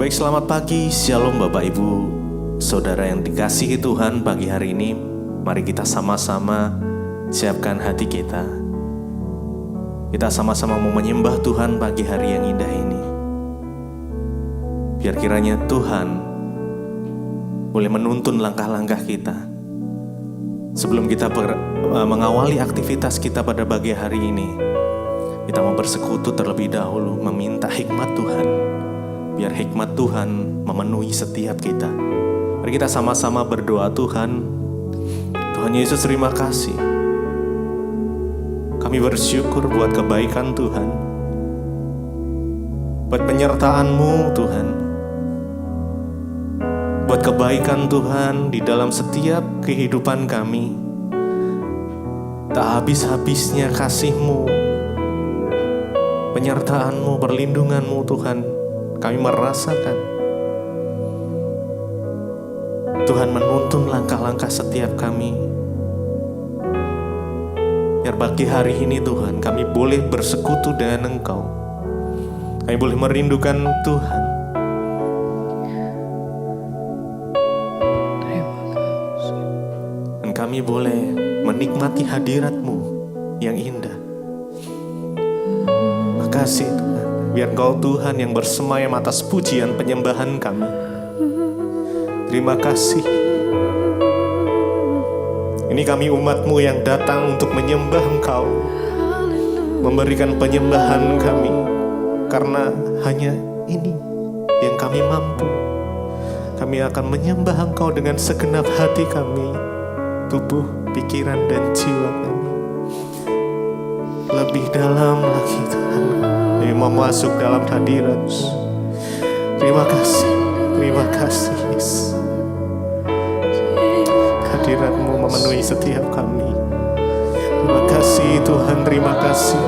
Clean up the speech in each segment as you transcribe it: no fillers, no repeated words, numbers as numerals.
Baik, selamat pagi, shalom Bapak Ibu, Saudara yang dikasihi Tuhan. Pagi hari ini, mari kita sama-sama siapkan hati kita. Kita sama-sama mau menyembah Tuhan pagi hari yang indah ini. Biar kiranya Tuhan boleh menuntun langkah-langkah kita. Sebelum kita mengawali aktivitas kita pada pagi hari ini, kita mau bersekutu terlebih dahulu, meminta hikmat Tuhan. Biar hikmat Tuhan memenuhi setiap kita. Mari kita sama-sama berdoa. Tuhan Yesus, terima kasih. Kami bersyukur buat kebaikan Tuhan, buat penyertaan-Mu Tuhan, buat kebaikan Tuhan di dalam setiap kehidupan kami. Tak habis-habisnya kasih-Mu, penyertaan-Mu, perlindungan-Mu Tuhan, kami merasakan. Tuhan menuntun langkah-langkah setiap kami. Biar pagi hari ini Tuhan, kami boleh bersekutu dengan Engkau. Kami boleh merindukan Tuhan. Dan kami boleh menikmati hadirat-Mu yang indah. Makasih Tuhan. Biar Engkau Tuhan yang bersemayam atas pujian penyembahan kami. Terima kasih. Ini kami umat-Mu yang datang untuk menyembah Engkau, memberikan penyembahan kami, karena hanya ini yang kami mampu. Kami akan menyembah Engkau dengan segenap hati kami, tubuh, pikiran, dan jiwa kami. Lebih dalam lagi Tuhan, kami mau masuk dalam hadirat. Terima kasih Yesus. Hadirat-Mu memenuhi setiap kami. Terima kasih Tuhan, terima kasih.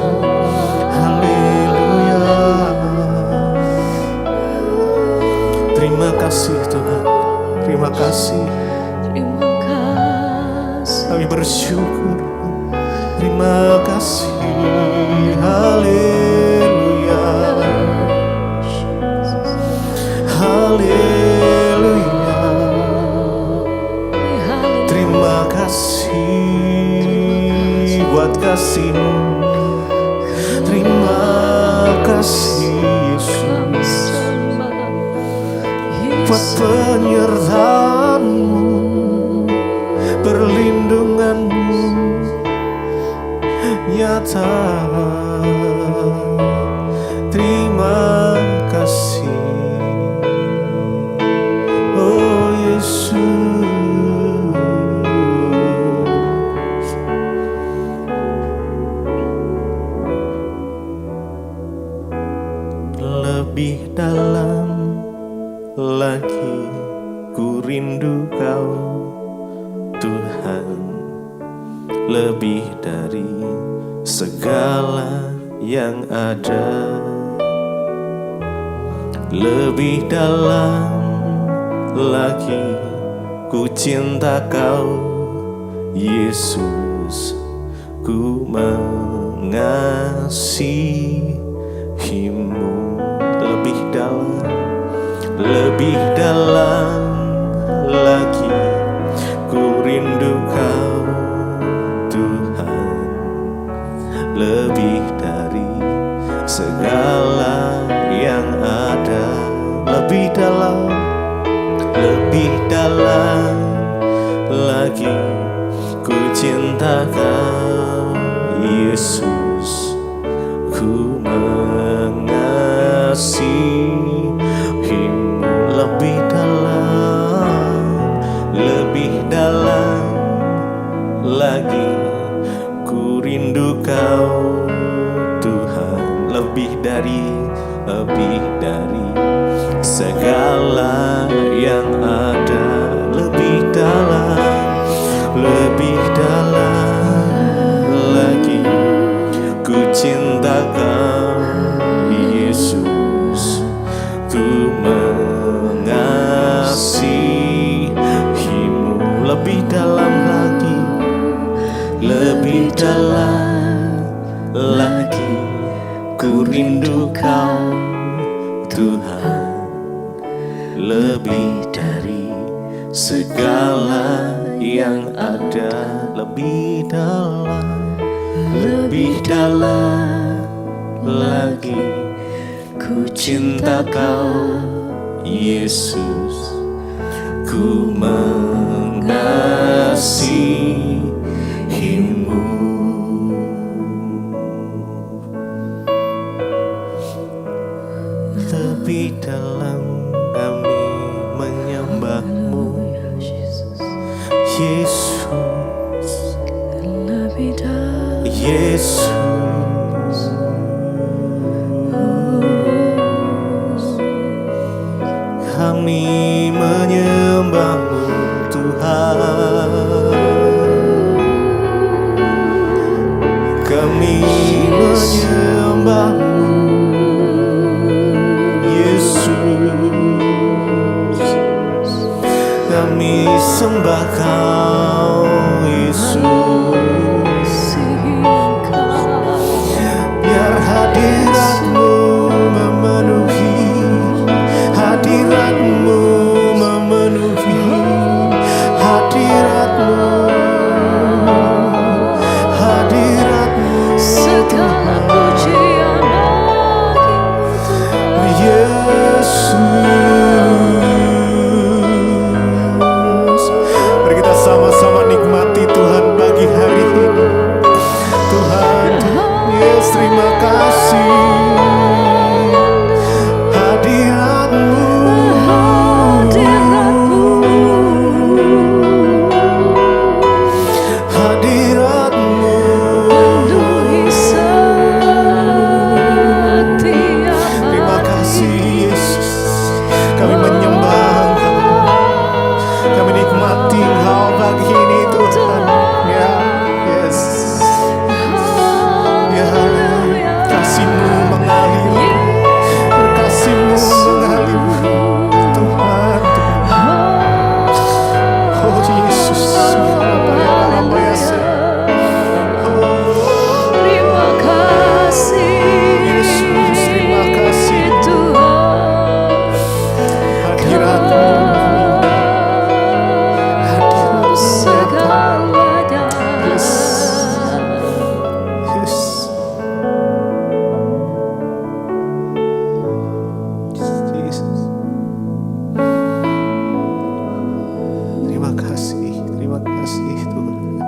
Haleluya. Terima kasih Tuhan, terima kasih. Kami bersyukur. Terima kasih. Haleluya. Haleluya. Terima kasih buat kasih-Mu. Terima kasih Yesus buat penyertaan-Mu, perlindungan-Mu nyata. Terima kasih, oh Yesus. Lebih dalam lagi ku rindu Kau Tuhan, lebih dari segala yang ada. Lebih dalam lagi ku cinta Kau Yesus, ku mengasihi-Mu. Lebih dalam lagi ku rindu Kau Tuhan, lebih dari segala yang ada. Lebih dalam lagi ku cinta Kau Yesus, ku mengasihi-Mu. Lebih dalam lagi ku rindu Kau Tuhan, lebih dari segala yang ada. Lebih dalam lagi ku cinta Kau Yesus, ku mengasihi-Mu. Lebih dalam lagi ku rindu Kau Tuhan, lebih dari segala yang ada, lebih dalam lagi. Ku cinta Kau, Yesus, ku mengasihi-Mu. Lebih dalam kami menyembah-Mu, Yesus, Yesus. Kami menyembah-Mu, Tuhan. Kami menyembah-Mu, Yesus. Kami sembah Kau, Yesus. Biar hadirat-Mu memenuhi, hadirat-Mu memenuhi, hadirat-Mu, hadirat-Mu. Segala pujian bagimu, Yesus. Mari kita sama-sama nikmati Tuhan pagi hari ini. Tuhan, Yesus, terima kasih. Hadirat-Mu, hadirat-Mu. penuhi setiap Terima kasih Yesus. Kami menyembah Engkau, kami nikmati Engkau pagi ini Tuhan. Ya, yes. Ya, kasih-Mu mengalir, kasih-Mu mengalir Tuhan, Tuhan. Oh Yesus, apa ya terima kasih Yesus, terima kasih. Tuhan. Hadirat-Mu, hadirat-Mu Segalanya Yes. Yes. Jesus. Terima kasih Tuhan.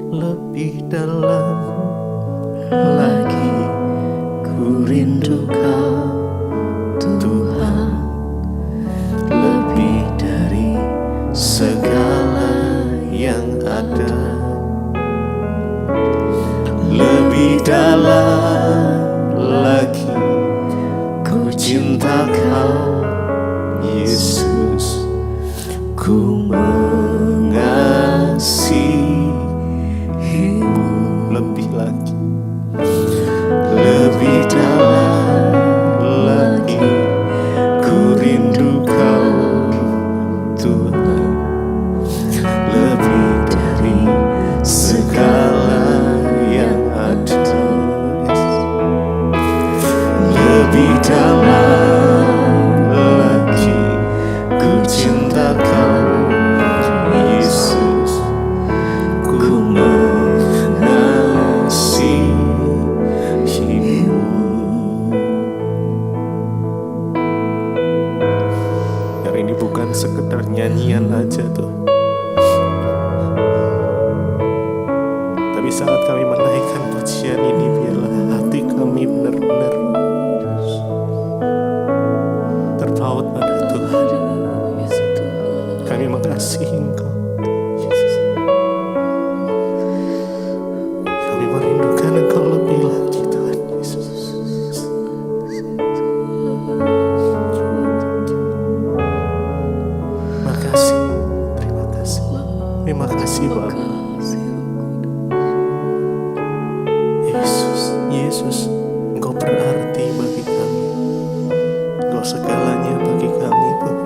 Lebih dalam lagi ku rindu Kau, Tuhan. Lebih dari segala yang ada, lebih dalam lagi ku cinta Kau, Yesus. Ku mengasihi-Mu lebih lagi, lebih dalam lagi ku rindu Kau, Tuhan. Lebih dari segala yang ada, lebih dalam lagi ku cinta Kau, Yesus. Ku mengasihi-Mu. Hari ini bukan sekedar nyanyian aja tuh, tapi saat kami menaikkan pujian ini, biarlah hati kami benar-benar terpaut pada Tuhan. Kami mengasihi Engkau, Yesus. Kami merindukan Engkau lebih lagi, Tuhan Yesus. Makasih, terima kasih, terima kasih Bapa. Yesus, Yesus, Engkau berarti bagi kami. Engkau segalanya bagi kami, Tuhan.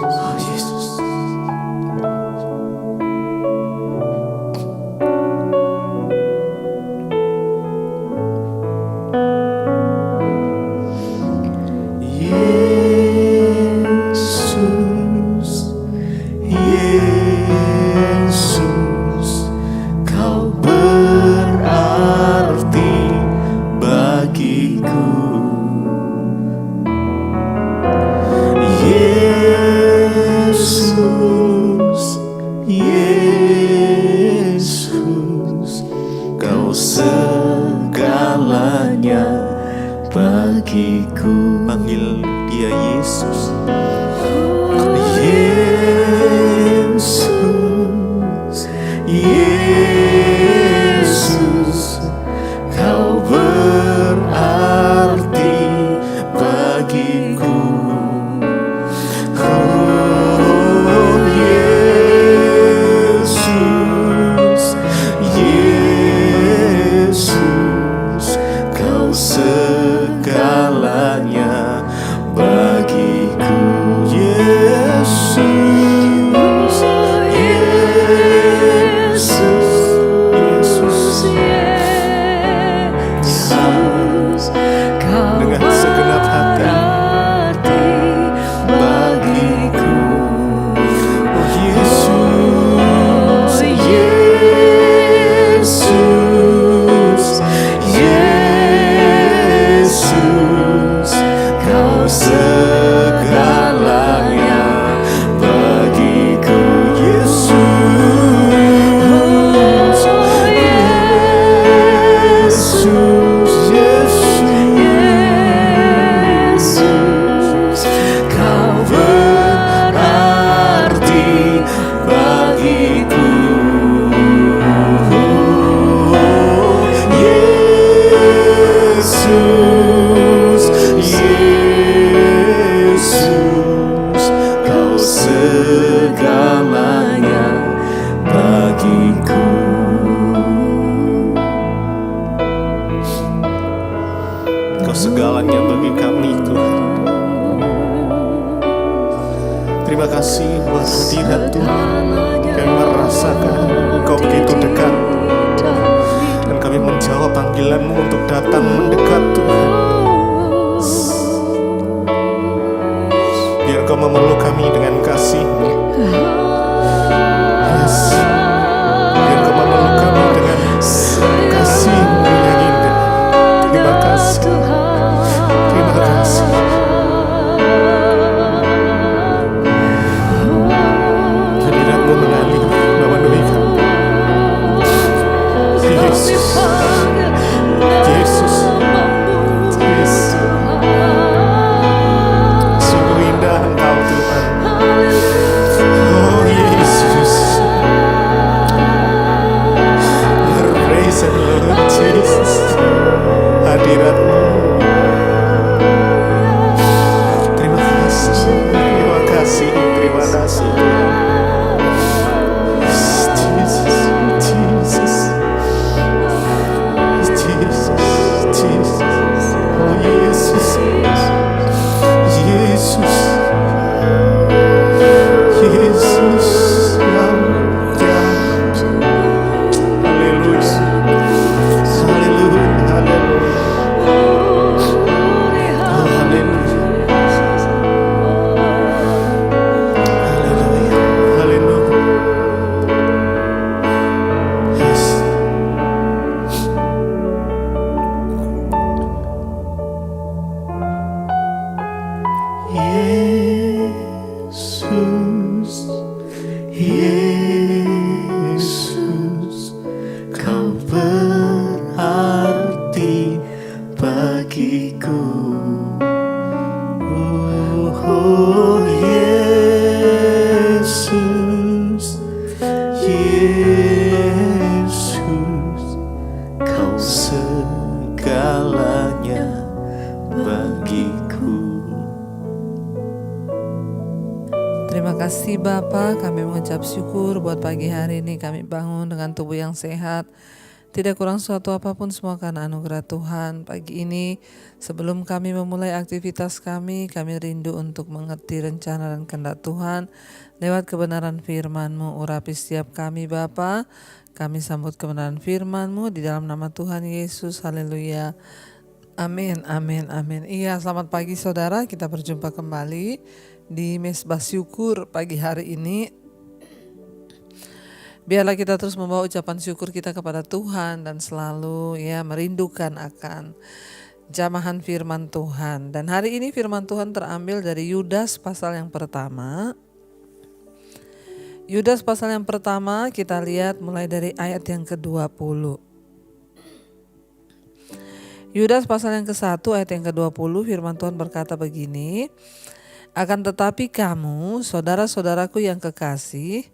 Oh Yesus, bagiku. Yesus, Yesus, Kau segalanya bagiku. Panggil Dia Yesus. Yesus, Yesus, Kau berarti bagiku. Oh Yesus, Yesus, Kau segalanya bagiku. Yesus, Yesus, Yesus, dengan segenap hati bagiku. Oh Yesus, Yesus, Yesus, Kau segalanya bagiku. Yesus, Yesus, Kau berarti bagiku. Yesus, Yesus, Kau segalanya bagiku. Kau segalanya bagi kami, Tuhan. Terima kasih buat hadirat Tuhan. Kami merasakan Engkau begitu dekat, dan kami menjawab panggilan-Mu untuk datang mendekat, Tuhan. Biar Kau memeluk kami dengan kasih-Mu. Yes. Biar Kau memeluk kami dengan kasih-Mu yang indah. Terima kasih. Terima kasih. Hadirat-Mu mengalir memenuhi kami. Yesus, Yesus, Yesus. Sungguh indah Engkau, Tuhan. Oh Yesus, praise the Lord Jesus. Hadirat-Mu. Terima kasih, terima kasih, terima kasih. Jesus, Jesus, Jesus, Jesus. Oh Yesus, Yesus, Yesus, ya, haleluya, haleluya, haleluya, oh haleluya, haleluya, haleluya. Yes. Yesus, Yesus, Kau berarti bagiku. Oh Yesus, Yesus, Kau segalanya bagiku. Terima kasih Bapa, kami mengucap syukur buat pagi hari ini kami bangun dengan tubuh yang sehat. Tidak kurang suatu apapun, semua karena anugerah Tuhan. Pagi ini sebelum kami memulai aktivitas kami rindu untuk mengerti rencana dan kehendak Tuhan lewat kebenaran firman-Mu. Urapi setiap kami Bapa, kami sambut kebenaran firman-Mu di dalam nama Tuhan Yesus. Haleluya. Amin, amin, amin. Iya, selamat pagi saudara, kita berjumpa kembali di Mesbah Syukur pagi hari ini. Biarlah kita terus membawa ucapan syukur kita kepada Tuhan dan selalu ya merindukan akan jamahan firman Tuhan. Dan hari ini firman Tuhan terambil dari Yudas pasal yang pertama. Yudas pasal yang pertama kita lihat mulai dari ayat yang ke-20. Yudas pasal yang ke-1 ayat yang ke-20 firman Tuhan berkata begini, akan tetapi kamu, saudara-saudaraku yang kekasih,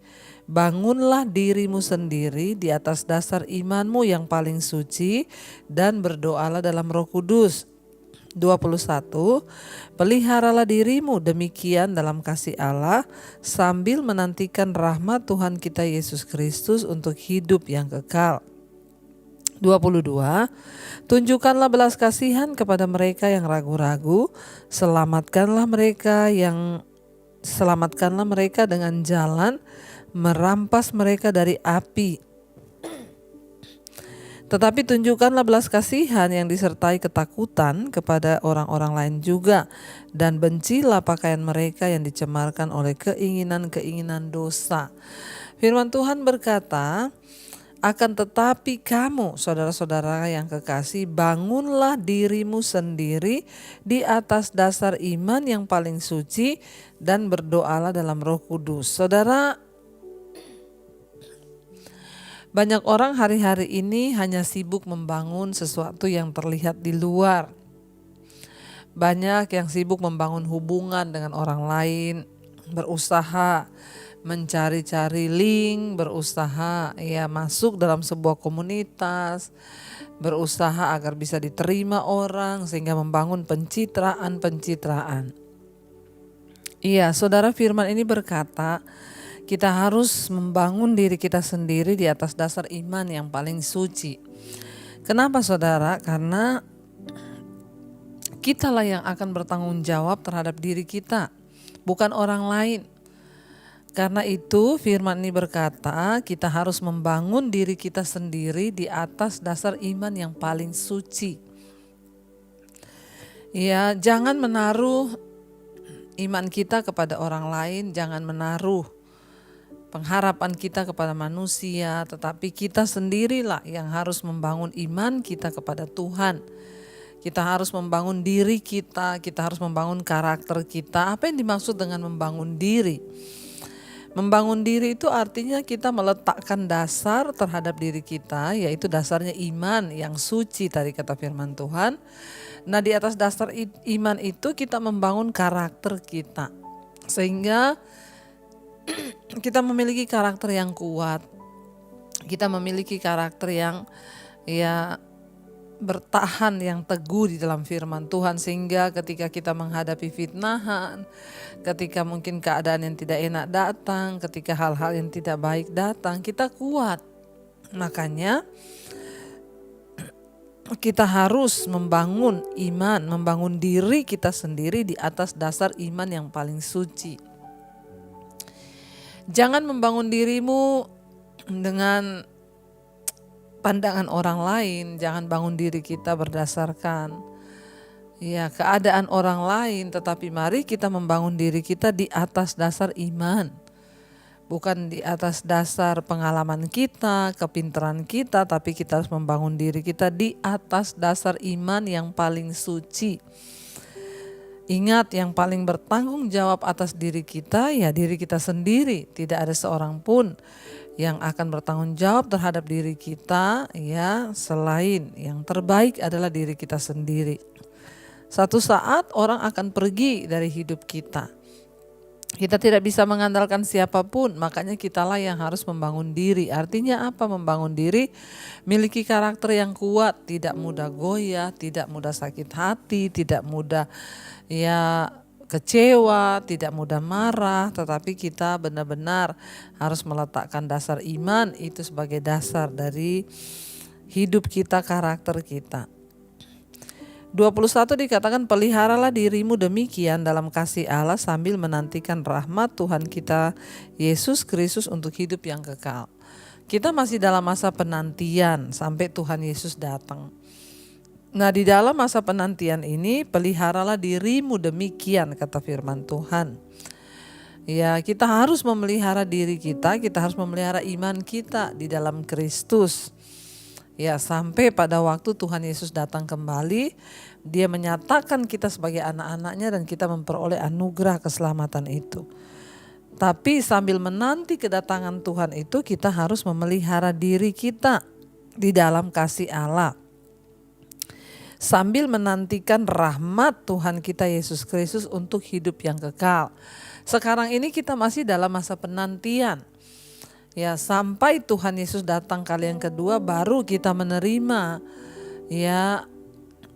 bangunlah dirimu sendiri di atas dasar imanmu yang paling suci dan berdoalah dalam Roh Kudus. 21. Peliharalah dirimu demikian dalam kasih Allah sambil menantikan rahmat Tuhan kita Yesus Kristus untuk hidup yang kekal. 22. Tunjukkanlah belas kasihan kepada mereka yang ragu-ragu, selamatkanlah mereka dengan jalan, merampas mereka dari api. Tetapi tunjukkanlah belas kasihan yang disertai ketakutan kepada orang-orang lain juga, dan bencilah pakaian mereka yang dicemarkan oleh keinginan-keinginan dosa. Firman Tuhan berkata, akan tetapi kamu, saudara-saudara yang kekasih, bangunlah dirimu sendiri di atas dasar iman yang paling suci dan berdoalah dalam Roh Kudus. Saudara, banyak orang hari-hari ini hanya sibuk membangun sesuatu yang terlihat di luar. Banyak yang sibuk membangun hubungan dengan orang lain, berusaha mencari-cari link, berusaha masuk dalam sebuah komunitas, berusaha agar bisa diterima orang sehingga membangun pencitraan. Iya, saudara, firman ini berkata, kita harus membangun diri kita sendiri di atas dasar iman yang paling suci. Kenapa saudara? Karena kitalah yang akan bertanggung jawab terhadap diri kita, bukan orang lain. Karena itu firman ini berkata kita harus membangun diri kita sendiri di atas dasar iman yang paling suci. Ya, jangan menaruh iman kita kepada orang lain, jangan menaruh pengharapan kita kepada manusia, tetapi kita sendirilah yang harus membangun iman kita kepada Tuhan. Kita harus membangun diri kita harus membangun karakter kita. Apa yang dimaksud dengan membangun diri? Membangun diri itu artinya kita meletakkan dasar terhadap diri kita, yaitu dasarnya iman yang suci tadi kata firman Tuhan. Nah, di atas dasar iman itu kita membangun karakter kita. Sehingga kita memiliki karakter yang kuat, kita memiliki karakter yang bertahan, yang teguh di dalam firman Tuhan, sehingga ketika kita menghadapi fitnahan, ketika mungkin keadaan yang tidak enak datang, ketika hal-hal yang tidak baik datang, kita kuat. Makanya kita harus membangun iman, membangun diri kita sendiri di atas dasar iman yang paling suci. Jangan membangun dirimu dengan pandangan orang lain. Jangan bangun diri kita berdasarkan keadaan orang lain. Tetapi mari kita membangun diri kita di atas dasar iman. Bukan di atas dasar pengalaman kita, kepintaran kita. Tapi kita harus membangun diri kita di atas dasar iman yang paling suci. Ingat, yang paling bertanggung jawab atas diri kita diri kita sendiri. Tidak ada seorang pun yang akan bertanggung jawab terhadap diri kita selain yang terbaik adalah diri kita sendiri. Satu saat orang akan pergi dari hidup kita. Kita tidak bisa mengandalkan siapapun, makanya kitalah yang harus membangun diri. Artinya apa membangun diri? Miliki karakter yang kuat, tidak mudah goyah, tidak mudah sakit hati, tidak mudah kecewa, tidak mudah marah, tetapi kita benar-benar harus meletakkan dasar iman itu sebagai dasar dari hidup kita, karakter kita. 21 dikatakan peliharalah dirimu demikian dalam kasih Allah sambil menantikan rahmat Tuhan kita Yesus Kristus untuk hidup yang kekal. Kita masih dalam masa penantian sampai Tuhan Yesus datang. Nah, di dalam masa penantian ini peliharalah dirimu demikian kata firman Tuhan. Kita harus memelihara diri kita harus memelihara iman kita di dalam Kristus. Ya, sampai pada waktu Tuhan Yesus datang kembali, Dia menyatakan kita sebagai anak-anaknya dan kita memperoleh anugerah keselamatan itu. Tapi sambil menanti kedatangan Tuhan itu, kita harus memelihara diri kita di dalam kasih Allah. Sambil menantikan rahmat Tuhan kita Yesus Kristus untuk hidup yang kekal. Sekarang ini kita masih dalam masa penantian. Ya, sampai Tuhan Yesus datang kali yang kedua baru kita menerima. Ya,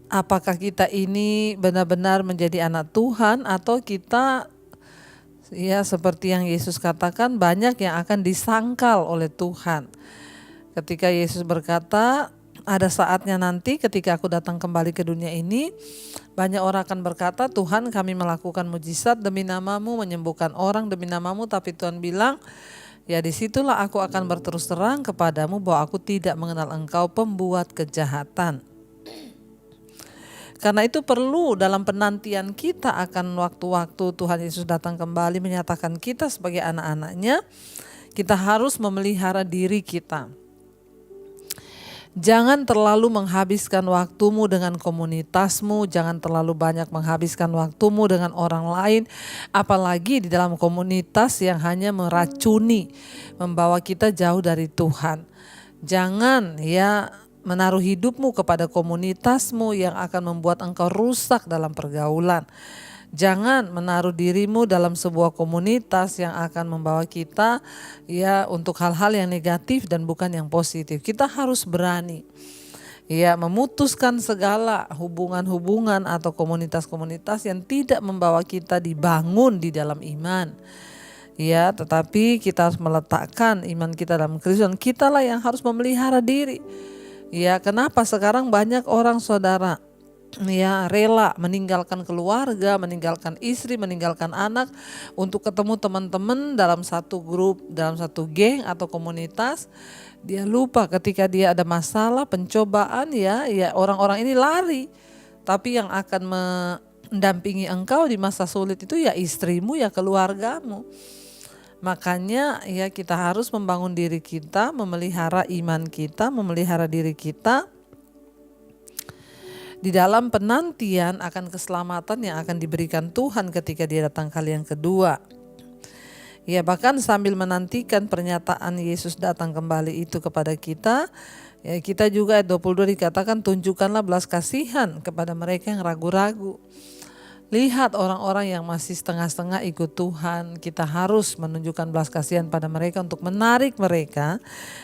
apakah kita ini benar-benar menjadi anak Tuhan atau kita ya seperti yang Yesus katakan, banyak yang akan disangkal oleh Tuhan. Ketika Yesus berkata, ada saatnya nanti ketika aku datang kembali ke dunia ini, banyak orang akan berkata, Tuhan kami melakukan mujizat demi namamu, menyembuhkan orang demi namamu, tapi Tuhan bilang, ya disitulah aku akan berterus terang kepadamu bahwa aku tidak mengenal engkau, pembuat kejahatan. Karena itu perlu dalam penantian kita akan waktu-waktu Tuhan Yesus datang kembali menyatakan kita sebagai anak-anaknya, kita harus memelihara diri kita. Jangan terlalu menghabiskan waktumu dengan komunitasmu, jangan terlalu banyak menghabiskan waktumu dengan orang lain, apalagi di dalam komunitas yang hanya meracuni, membawa kita jauh dari Tuhan. Jangan ya menaruh hidupmu kepada komunitasmu yang akan membuat engkau rusak dalam pergaulan. Jangan menaruh dirimu dalam sebuah komunitas yang akan membawa kita ya untuk hal-hal yang negatif dan bukan yang positif. Kita harus berani ya memutuskan segala hubungan-hubungan atau komunitas-komunitas yang tidak membawa kita dibangun di dalam iman. Ya, tetapi kita harus meletakkan iman kita dalam Kristus dan kitalah yang harus memelihara diri. Ya, kenapa sekarang banyak orang saudara ya rela meninggalkan keluarga, meninggalkan istri, meninggalkan anak untuk ketemu teman-teman dalam satu grup, dalam satu geng atau komunitas. Dia lupa ketika dia ada masalah, pencobaan ya orang-orang ini lari. Tapi yang akan mendampingi engkau di masa sulit itu ya istrimu, ya keluargamu. Makanya ya kita harus membangun diri kita, memelihara iman kita, memelihara diri kita di dalam penantian akan keselamatan yang akan diberikan Tuhan ketika Dia datang kali yang kedua. Ya, bahkan sambil menantikan pernyataan Yesus datang kembali itu kepada kita, ya kita juga ayat 22 dikatakan tunjukkanlah belas kasihan kepada mereka yang ragu-ragu. Lihat orang-orang yang masih setengah-setengah ikut Tuhan, kita harus menunjukkan belas kasihan pada mereka untuk menarik mereka.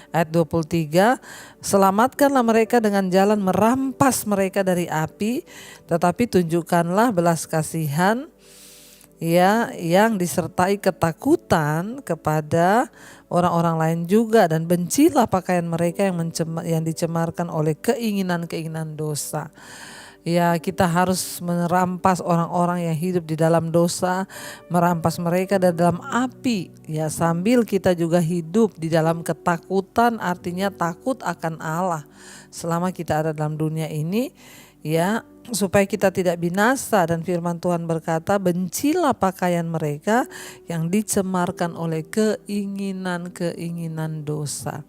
Ayat 23, selamatkanlah mereka dengan jalan merampas mereka dari api, tetapi tunjukkanlah belas kasihan ya yang disertai ketakutan kepada orang-orang lain juga, dan bencilah pakaian mereka yang dicemarkan oleh keinginan-keinginan dosa. Ya, kita harus merampas orang-orang yang hidup di dalam dosa, merampas mereka dari dalam api. Ya, sambil kita juga hidup di dalam ketakutan, artinya takut akan Allah selama kita ada dalam dunia ini, ya, supaya kita tidak binasa. Dan firman Tuhan berkata, bencilah pakaian mereka yang dicemarkan oleh keinginan-keinginan dosa.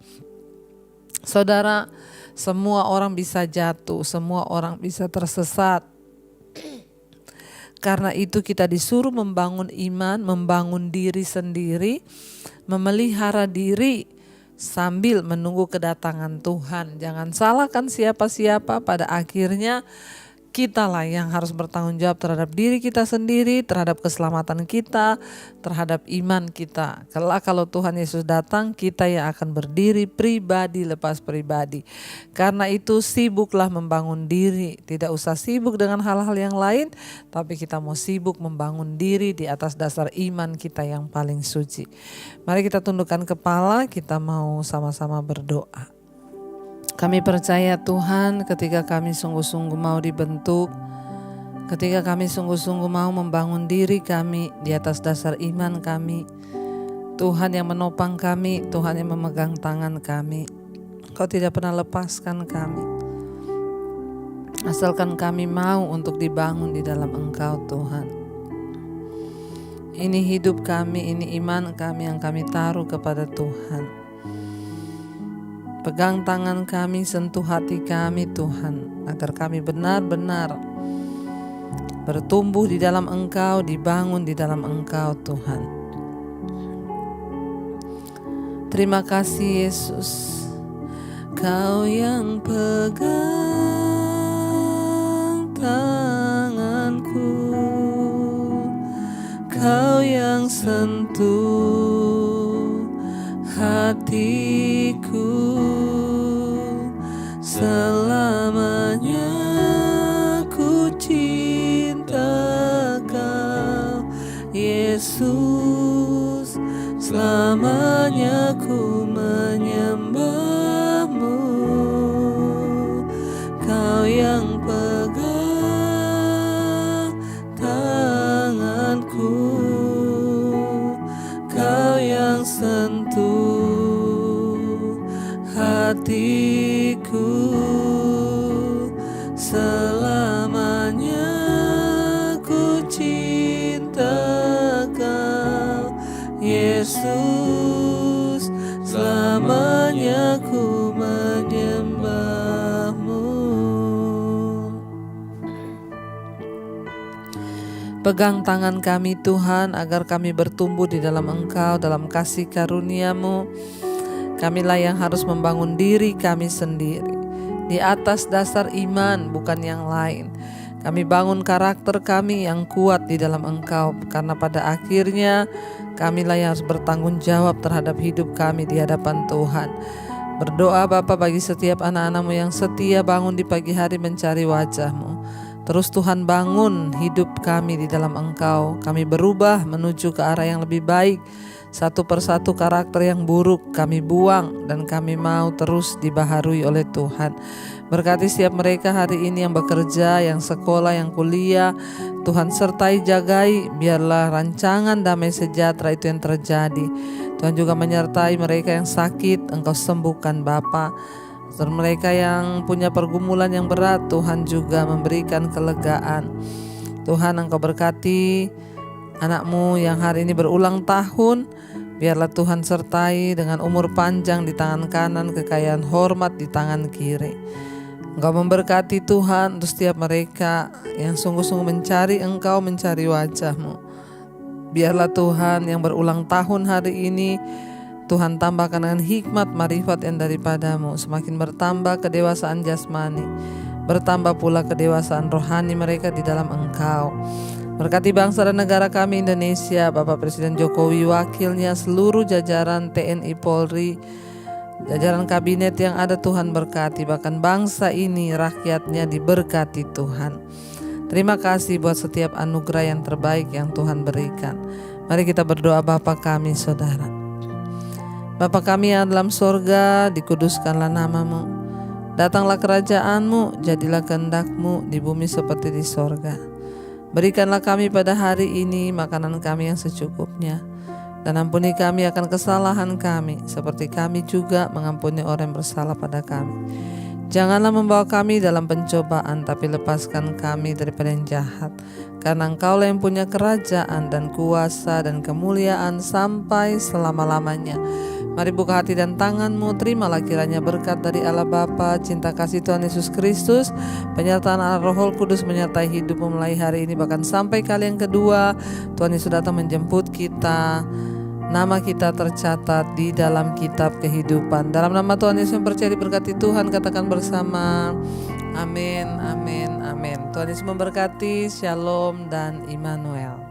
Saudara, semua orang bisa jatuh, semua orang bisa tersesat. Karena itu kita disuruh membangun iman, membangun diri sendiri, memelihara diri sambil menunggu kedatangan Tuhan. Jangan salahkan siapa-siapa, pada akhirnya kitalah yang harus bertanggung jawab terhadap diri kita sendiri, terhadap keselamatan kita, terhadap iman kita. Kalau Tuhan Yesus datang, kita yang akan berdiri pribadi lepas pribadi. Karena itu sibuklah membangun diri, tidak usah sibuk dengan hal-hal yang lain, tapi kita mau sibuk membangun diri di atas dasar iman kita yang paling suci. Mari kita tundukkan kepala, kita mau sama-sama berdoa. Kami percaya Tuhan, ketika kami sungguh-sungguh mau dibentuk, ketika kami sungguh-sungguh mau membangun diri kami di atas dasar iman kami, Tuhan yang menopang kami, Tuhan yang memegang tangan kami. Kau tidak pernah lepaskan kami, asalkan kami mau untuk dibangun di dalam Engkau Tuhan. Ini hidup kami, ini iman kami yang kami taruh kepada Tuhan. Pegang tangan kami, sentuh hati kami Tuhan, agar kami benar-benar bertumbuh di dalam Engkau, dibangun di dalam Engkau Tuhan. Terima kasih Yesus, Kau yang pegang tanganku, Kau yang sentuh hatiku, selamanya ku cinta Kau Yesus, selamanya ku menyembahmu. Kau yang pegang tanganku, Kau yang sentuh hatiku, selamanya ku cinta Kau Yesus, selamanya ku menyembahmu. Pegang tangan kami Tuhan, agar kami bertumbuh di dalam Engkau, dalam kasih karunia-Mu. Kamilah yang harus membangun diri kami sendiri di atas dasar iman, bukan yang lain. Kami bangun karakter kami yang kuat di dalam Engkau, karena pada akhirnya kamilah yang harus bertanggung jawab terhadap hidup kami di hadapan Tuhan. Berdoa Bapa bagi setiap anak-anak-Mu yang setia bangun di pagi hari mencari wajah-Mu. Terus Tuhan bangun hidup kami di dalam Engkau. Kami berubah menuju ke arah yang lebih baik. Satu persatu karakter yang buruk kami buang, dan kami mau terus dibaharui oleh Tuhan. Berkati setiap mereka hari ini yang bekerja, yang sekolah, yang kuliah. Tuhan sertai, jagai, biarlah rancangan damai sejahtera itu yang terjadi. Tuhan juga menyertai mereka yang sakit, Engkau sembuhkan Bapa. Dan mereka yang punya pergumulan yang berat, Tuhan juga memberikan kelegaan. Tuhan, Engkau berkati anak-Mu yang hari ini berulang tahun. Biarlah Tuhan sertai dengan umur panjang di tangan kanan, kekayaan hormat di tangan kiri. Engkau memberkati Tuhan untuk setiap mereka yang sungguh-sungguh mencari Engkau, mencari wajah-Mu. Biarlah Tuhan yang berulang tahun hari ini, Tuhan tambahkan dengan hikmat marifat yang daripada-Mu. Semakin bertambah kedewasaan jasmani, bertambah pula kedewasaan rohani mereka di dalam Engkau. Berkati bangsa dan negara kami Indonesia, Bapak Presiden Jokowi, wakilnya, seluruh jajaran TNI Polri, jajaran kabinet yang ada, Tuhan berkati. Bahkan bangsa ini, rakyatnya diberkati Tuhan. Terima kasih buat setiap anugerah yang terbaik yang Tuhan berikan. Mari kita berdoa. Bapa kami, Saudara, Bapa kami yang dalam sorga, dikuduskanlah nama-Mu. Datanglah kerajaan-Mu, jadilah kehendak-Mu di bumi seperti di sorga. Berikanlah kami pada hari ini makanan kami yang secukupnya. Dan ampuni kami akan kesalahan kami, seperti kami juga mengampuni orang yang bersalah pada kami. Janganlah membawa kami dalam pencobaan, tapi lepaskan kami daripada yang jahat. Karena Engkaulah yang punya kerajaan dan kuasa dan kemuliaan sampai selama-lamanya. Mari buka hati dan tangan-Mu, terimalah kiranya berkat dari Allah Bapa, cinta kasih Tuhan Yesus Kristus, penyertaan Allah Roh Kudus menyertai hidupmu mulai hari ini bahkan sampai kali yang kedua. Tuhan Yesus datang menjemput kita, nama kita tercatat di dalam kitab kehidupan. Dalam nama Tuhan Yesus yang percaya diberkati Tuhan, katakan bersama, amin, amin, amin. Tuhan Yesus memberkati, shalom dan Immanuel.